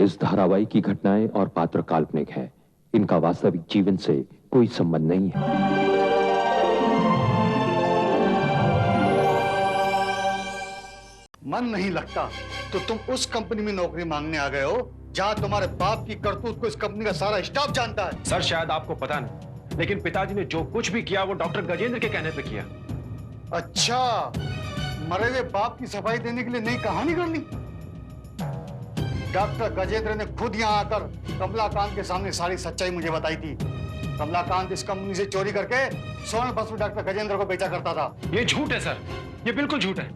इस धारावाहिक की घटनाएं और पात्र काल्पनिक है। इनका वास्तविक जीवन से कोई संबंध नहीं है। मन नहीं लगता तो तुम उस कंपनी में नौकरी मांगने आ गए हो जहां तुम्हारे बाप की करतूत को इस कंपनी का सारा स्टाफ जानता है। सर शायद आपको पता नहीं, लेकिन पिताजी ने जो कुछ भी किया वो डॉक्टर गजेंद्र के कहने पे किया। अच्छा, मरे हुए बाप की सफाई देने के लिए नई कहानी कर ली। डॉक्टर गजेंद्र ने खुद यहां आकर कमलाकांत के सामने सारी सच्चाई मुझे बताई थी। कमलाकांत इस कंपनी से चोरी करके स्वर्ण भस्म डॉक्टर गजेंद्र को बेचा करता था। ये झूठ है सर, ये बिल्कुल झूठ है।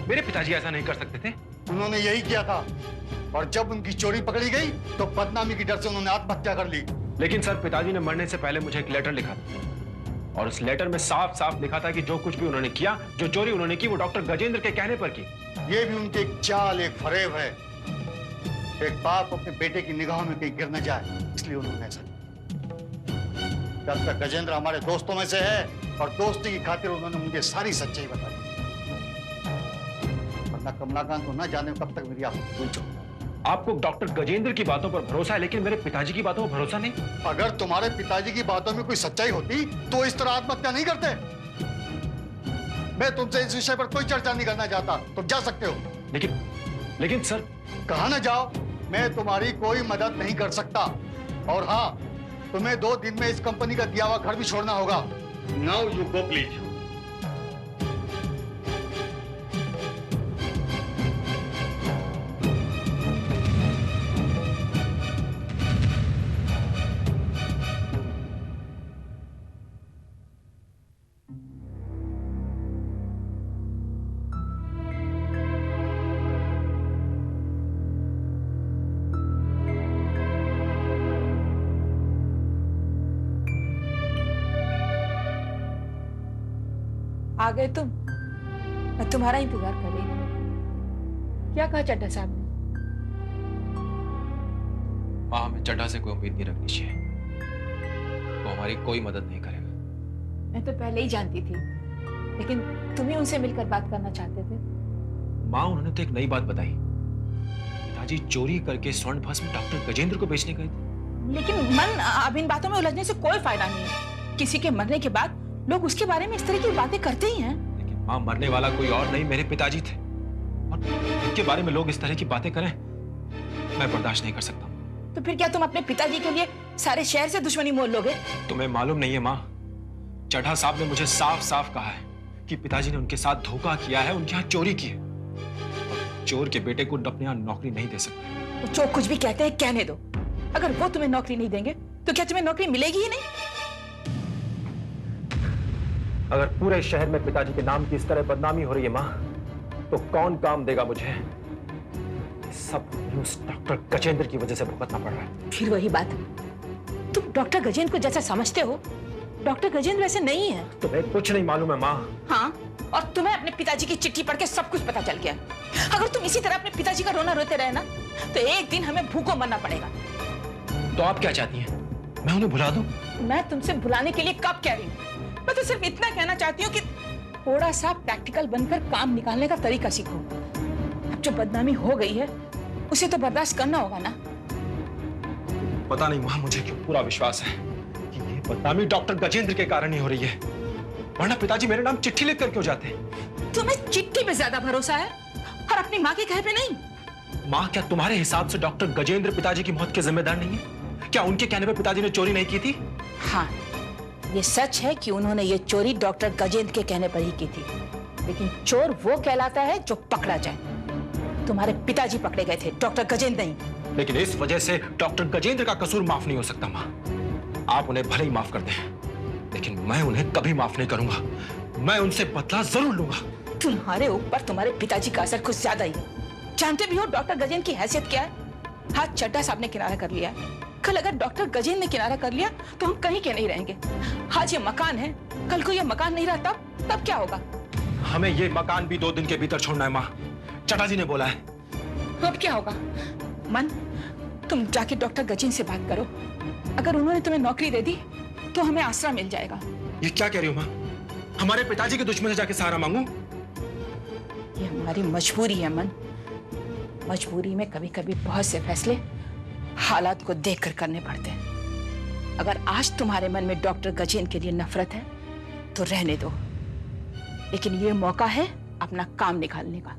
मेरे पिताजी ऐसा नहीं कर सकते थे। उन्होंने यही किया था और जब उनकी चोरी पकड़ी गई तो बदनामी की डर से उन्होंने आत्महत्या कर ली। लेकिन सर पिताजी ने मरने से पहले मुझे एक लेटर लिखा था और उस लेटर में साफ साफ लिखा था कि जो कुछ भी उन्होंने किया, जो चोरी उन्होंने की, वो डॉक्टर गजेंद्र के कहने पर की। ये भी उनकी एक चाल, एक फरेब है। एक बाप अपने बेटे की निगाहों में कहीं गिर न जाए, इसलिए उन्होंने ऐसा किया। डॉक्टर गजेंद्र हमारे दोस्तों में से है और दोस्ती की खातिर उन्होंने मुझे सारी सच्चाई बताई। वरना कमलाकांत को न जाने कब तक मेरी आंखों भूल चुका। आपको डॉक्टर गजेंद्र की बातों पर भरोसा है, लेकिन मेरे पिताजी की बातों पर भरोसा नहीं। अगर तुम्हारे पिताजी की बातों में कोई सच्चाई होती तो इस तरह आत्महत्या नहीं करते। मैं तुमसे इस विषय पर कोई चर्चा नहीं करना चाहता, तुम जा सकते हो। लेकिन सर। कहा ना जाओ, मैं तुम्हारी कोई मदद नहीं कर सकता। और हाँ, तुम्हें 2 दिन में इस कंपनी का दिया हुआ घर भी छोड़ना होगा। Now you go please. आ गए तुम? मैं तुम्हारा इंतजार कर रही थी। क्या कहा चड्ढा साहब ने? माँ, हमें चड्ढा से कोई उम्मीद नहीं रखनी चाहिए। वो हमारी कोई मदद नहीं करेगा। मैं तो पहले ही जानती थी, लेकिन तुम ही उनसे मिलकर बात करना चाहते थे। माँ, उन्होंने तो एक नई बात बताई। पिताजी चोरी करके स्वर्ण भस्म डॉक्टर गजेंद्र को बेचने गए थे। लेकिन मन, अब इन बातों में उलझने से कोई फायदा नहीं है। किसी के मरने के बाद लोग उसके बारे में इस तरह की बातें करते ही हैं। लेकिन माँ, मरने वाला कोई और नहीं, मेरे पिताजी थे। और उनके बारे में लोग इस तरह की बातें करें, मैं बर्दाश्त नहीं कर सकता। तो फिर क्या तुम अपने पिताजी के लिए सारे शहर से दुश्मनी मोल लोगे? तुम्हें मालूम नहीं है माँ, चड्ढा साहब ने मुझे साफ साफ कहा है कि पिताजी ने उनके साथ धोखा किया है, उनके यहाँ चोरी की है। और चोर के बेटे को अपने यहाँ नौकरी नहीं दे सकते। तो जो कुछ भी कहते हैं कहने दो। अगर वो तुम्हें नौकरी नहीं देंगे तो क्या तुम्हें नौकरी मिलेगी ही नहीं? अगर पूरे शहर में पिताजी के नाम की इस तरह बदनामी हो रही है माँ, तो कौन काम देगा मुझे? सब उस डॉक्टर गजेंद्र की वजह से भुगतना पड़ रहा है। फिर वही बात, तुम डॉक्टर गजेंद्र को जैसा समझते हो, डॉक्टर गजेंद्र वैसे नहीं है। तुम्हें कुछ नहीं मालूम है माँ। हाँ, और तुम्हें अपने पिताजी की चिट्ठी पढ़ के सब कुछ पता चल गया। अगर तुम इसी तरह अपने पिताजी का रोना रोते रहे ना, तो एक दिन हमें भूखों मरना पड़ेगा। तो आप क्या चाहती हैं? मैं उन्हें भुला दूं? मैं तुमसे भुलाने के लिए कब कह रही हूँ? मैं तो सिर्फ इतना कहना चाहती हूँ कि थोड़ा सा प्रैक्टिकल बनकर काम निकालने का तरीका सीखो। अब जो बदनामी हो गई है उसे तो बर्दाश्त करना होगा ना। पता नहीं माँ, मुझे क्यों पूरा विश्वास है कि ये बदनामी डॉक्टर गजेंद्र के कारण ही हो रही है, वरना पिताजी मेरे नाम चिट्ठी लिखकर क्यों जाते? तुम्हें चिट्ठी पे ज्यादा भरोसा है और अपनी माँ के कहे पे नहीं। माँ, क्या तुम्हारे हिसाब से डॉक्टर गजेंद्र पिताजी की मौत के जिम्मेदार नहीं है? क्या उनके कहने पर पिताजी ने चोरी नहीं की थी? हाँ, ये सच है कि उन्होंने ये चोरी डॉक्टर गजेंद्र के कहने पर ही की थी, लेकिन चोर वो कहलाता है जो पकड़ा जाए। तुम्हारे पिताजी पकड़े गए थे, डॉक्टर गजेंद्र नहीं। लेकिन इस वजह से डॉक्टर गजेंद्र का कसूर माफ नहीं हो सकता माँ। आप उन्हें भले ही माफ कर दें, लेकिन मैं उन्हें कभी माफ नहीं करूंगा। मैं उनसे बदला जरूर लूंगा। तुम्हारे ऊपर तुम्हारे पिताजी का असर कुछ ज्यादा ही है। जानते भी हो डॉक्टर गजेंद्र की हैसियत क्या है? हाथ चड्ढा साहब ने किनारा कर लिया है। कल अगर डॉक्टर गजेंद्र ने किनारा कर लिया तो हम कहीं के नहीं रहेंगे। आज ये मकान है, कल को ये मकान नहीं रहा तब क्या होगा? हमें ये मकान भी 2 दिन के भीतर छोड़ना है माँ, चड्ढा जी ने बोला है। अब क्या होगा? मन, तुम जाके डॉक्टर गजेंद्र से बात करो। अगर उन्होंने तुम्हें नौकरी दे दी तो हमें आसरा मिल जाएगा। ये क्या कह रही हो माँ? हमारे पिताजी के दुश्मन से जाके सहारा मांगू? ये हमारी मजबूरी है मन। मजबूरी में कभी कभी बहुत से फैसले हालात को देखकर करने पड़ते हैं। अगर आज तुम्हारे मन में डॉक्टर गजेन के लिए नफरत है तो रहने दो, लेकिन ये मौका है अपना काम निकालने का।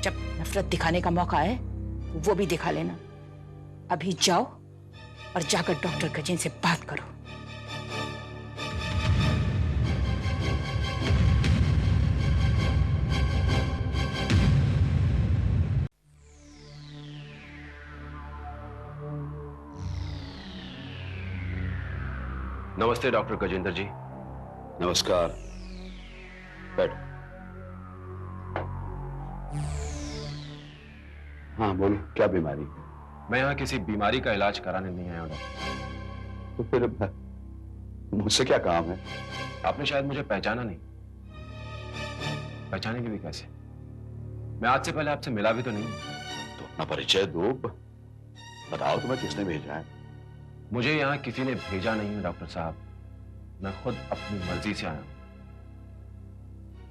जब नफरत दिखाने का मौका है वो भी दिखा लेना। अभी जाओ और जाकर डॉक्टर गजेन से बात करो। नमस्ते डॉक्टर गजेंद्र जी। नमस्कार, बैठो। हाँ बोलो, क्या बीमारी? मैं यहाँ किसी बीमारी का इलाज कराने नहीं आया हूँ डॉक्टर। तो फिर मुझसे क्या काम है? आपने शायद मुझे पहचाना नहीं। पहचानेंगे भी कैसे? मैं आज से पहले आपसे मिला भी तो नहीं। तो अपना परिचय दो, बताओ तुम्हें किसने भेजा है? मुझे यहाँ किसी ने भेजा नहीं है डॉक्टर साहब, मैं खुद अपनी मर्जी से आया हूं।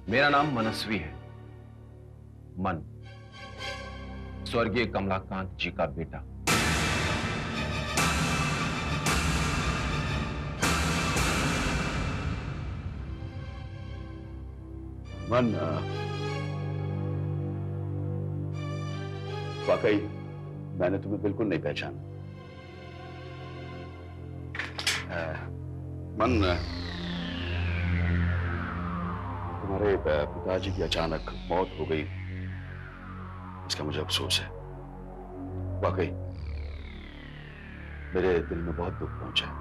मेरा नाम मनस्वी है, मन, स्वर्गीय कमलाकांत जी का बेटा। मन, वाकई मैंने तुम्हें बिल्कुल नहीं पहचाना। मन, तुम्हारे पिताजी की अचानक मौत हो गई, इसका मुझे अफसोस है। वाकई मेरे दिल में बहुत दुख पहुंचा है।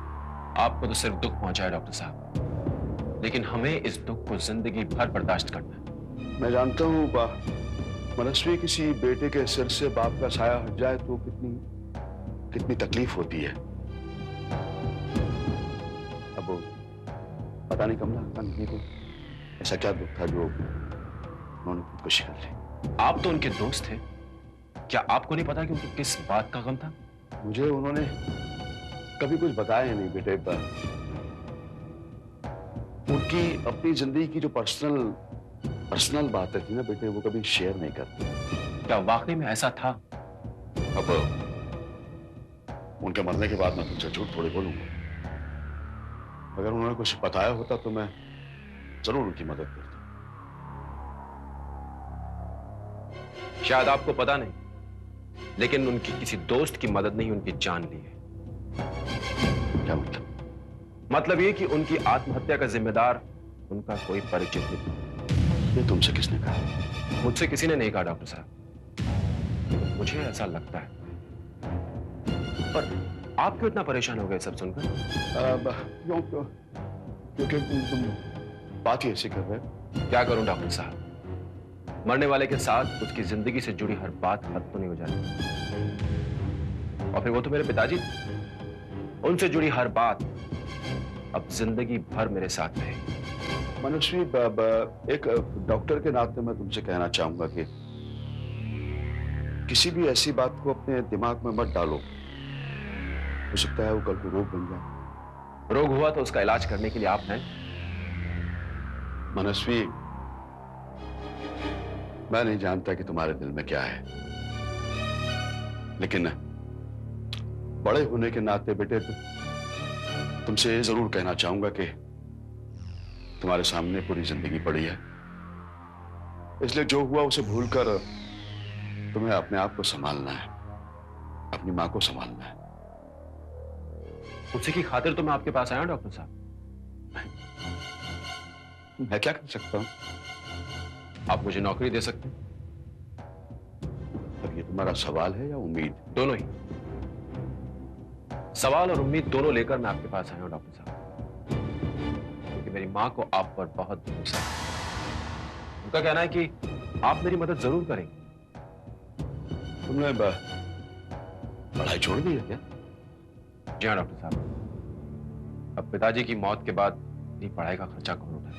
आपको तो सिर्फ दुख पहुंचा है डॉक्टर साहब, लेकिन हमें इस दुख को जिंदगी भर बर्दाश्त करना है। मैं जानता हूं मनस्वी, किसी बेटे के सिर से बाप का साया हट जाए तो कितनी तकलीफ होती है। अब पता नहीं कमला को ऐसा क्या दुख था जो उन्होंने खुदकुशी कर ली। आप तो उनके दोस्त थे, क्या आपको नहीं पता कि उनको किस बात का गम था? मुझे उन्होंने कभी कुछ बताया नहीं बेटे। उनकी अपनी जिंदगी की जो पर्सनल बातें थी ना बेटे, वो कभी शेयर नहीं करते। क्या वाकई में ऐसा था? अब उनके मरने के बाद मैं तुमसे झूठ थोड़ी बोलूंगा। अगर उन्होंने कुछ बताया होता तो मैं जरूर उनकी मदद करता। शायद आपको पता नहीं, लेकिन उनकी किसी दोस्त की मदद नहीं, उनकी जान ली है। क्या मतलब? मतलब ये कि उनकी आत्महत्या का जिम्मेदार उनका कोई परिचित नहीं। ये तुमसे किसने कहा? मुझसे किसी ने नहीं कहा डॉक्टर साहब, मुझे ऐसा लगता है। पर आप क्यों इतना परेशान हो गए सब सुनकर? क्योंकि तुम बात ही ऐसी कर रहे हो। क्या करूं डॉक्टर साहब, मरने वाले के साथ उसकी जिंदगी से जुड़ी हर बात खत्म तो नहीं हो जाती। और फिर वो तो मेरे पिताजी, उनसे जुड़ी हर बात अब जिंदगी भर मेरे साथ रहेगी। मनस्वी, एक डॉक्टर के नाते मैं तुमसे कहना चाहूंगा कि किसी भी ऐसी बात को अपने दिमाग में मत डालो। हो सकता है वो कल को रोग बन जाए। रोग हुआ तो उसका इलाज करने के लिए आप हैं। मनस्वी, मैं नहीं जानता कि तुम्हारे दिल में क्या है, लेकिन बड़े होने के नाते बेटे तुमसे ये जरूर कहना चाहूंगा कि तुम्हारे सामने पूरी जिंदगी पड़ी है। इसलिए जो हुआ उसे भूलकर तुम्हें अपने आप को संभालना है, अपनी मां को संभालना है। उसी की खातिर तो मैं आपके पास आया हूं डॉक्टर साहब। मैं क्या कर सकता हूं? आप मुझे नौकरी दे सकते हैं। अब ये तुम्हारा सवाल है या उम्मीद? दोनों ही। सवाल और उम्मीद दोनों लेकर मैं आपके पास आया हूं डॉक्टर साहब, क्योंकि मेरी मां को आप पर बहुत भरोसा है। उनका कहना है कि आप मेरी मदद जरूर करेंगे। तुमने पढ़ाई छोड़ दी है क्या? जी हाँ डॉक्टर साहब, अब पिताजी की मौत के बाद अपनी पढ़ाई का खर्चा कौन उठाए,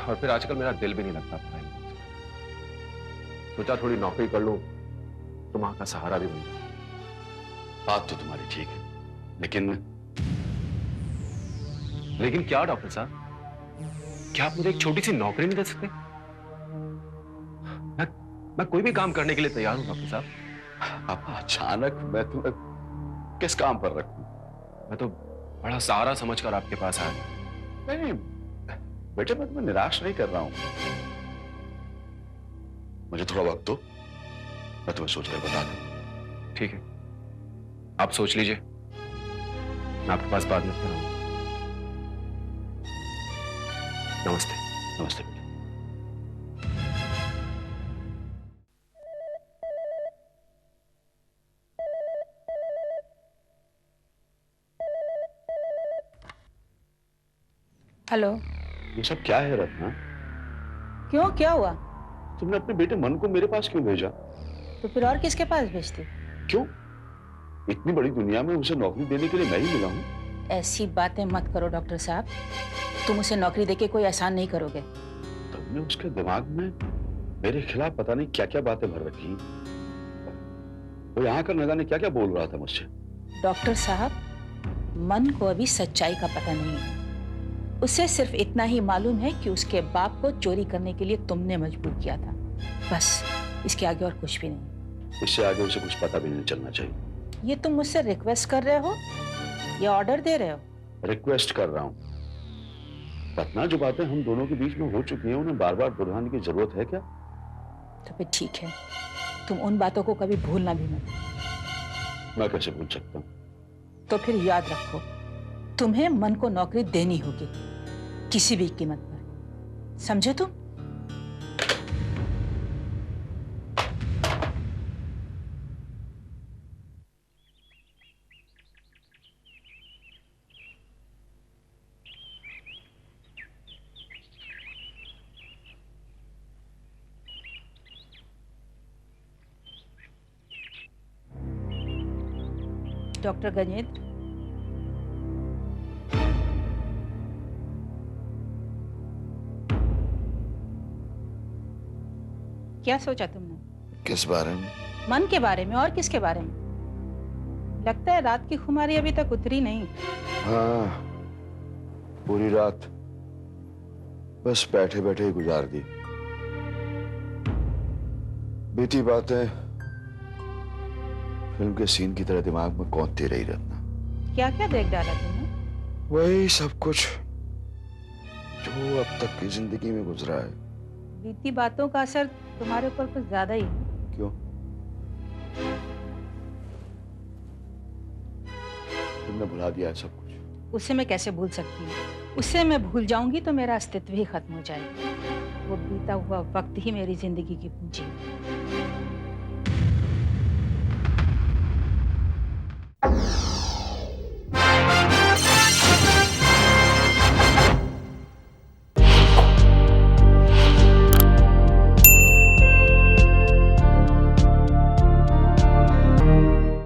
और फिर आजकल मेरा दिल भी नहीं लगता पढ़ाई में। सोचा थोड़ी नौकरी कर लूं तो मां का सहारा भी बन जाए। बात तो तुम्हारी ठीक है, लेकिन क्या डॉक्टर साहब, क्या आप मुझे एक छोटी सी नौकरी नहीं दे सकते? मैं कोई भी काम करने के लिए तैयार हूं डॉक्टर साहब। पापा अचानक मैं तुम्हें किस काम पर रखूं? मैं तो बड़ा सहारा समझकर आपके पास आया। नहीं बेटे, मैं तुम्हें निराश नहीं कर रहा हूं। मुझे थोड़ा वक्त दो, मैं तुम्हें सोच कर बता दूं। ठीक है, आप सोच लीजिए, मैं आपके पास बाद में फिर आऊंगा। नमस्ते। नमस्ते बेटे। हेलो। ये सब क्या है रत्ना? क्यों, क्या हुआ? तुमने अपने बेटे मन को मेरे पास क्यों भेजा? तो फिर और किसके पास भेजती? क्यों? इतनी बड़ी दुनिया में उसे नौकरी देने के लिए मैं ही मिला हूं। ऐसी बातें मत करो डॉक्टर साहब, तुम उसे नौकरी देके कोई एहसान नहीं करोगे। तुमने उसके दिमाग में मेरे खिलाफ पता नहीं क्या क्या बातें भर रखी। वो यहाँ कर न जाने क्या क्या बोल रहा था मुझसे। डॉक्टर साहब, मन को अभी सच्चाई का पता नहीं है। उसे सिर्फ इतना ही मालूम है कि उसके बाप को चोरी करने के लिए तुमने मजबूर किया था, बस। इसके आगे और कुछ भी नहीं। इससे आगे उसे कुछ पता भी नहीं चलना चाहिए। ये तुम मुझसे रिक्वेस्ट कर रहे हो या ऑर्डर दे रहे हो? रिक्वेस्ट कर रहा हूं रत्ना, जो बातें हम दोनों के बीच में हो चुकी हैं उन्हें बार बार दोहराने की जरूरत है क्या? तो फिर ठीक है, तुम उन बातों को कभी भूलना भी मत। मैं कैसे भूल सकता हूँ? तो फिर याद रखो, तुम्हें मन को नौकरी देनी होगी, किसी भी कीमत पर। समझे तुम? डॉक्टर गजेंद्र, क्या सोचा तुमने? किस बारे में? मन के बारे में, और किसके बारे में? लगता है रात की खुमारी अभी तक उतरी नहीं। हाँ, पूरी रात बस बैठे बैठे ही गुजार दी। बीती बातें फिल्म के सीन की तरह दिमाग में कौंधती रही रत्ना। क्या क्या देख डाला तुमने? वही सब कुछ जो अब तक की जिंदगी में गुजरा है। बीती बातों का असर तुम्हारे ऊपर कुछ ज्यादा ही है। क्यों? तुमने भुला दिया है सब कुछ। उसे मैं कैसे भूल सकती हूँ? उसे मैं भूल जाऊंगी तो मेरा अस्तित्व ही खत्म हो जाएगा। वो बीता हुआ वक्त ही मेरी जिंदगी की पूंजी है।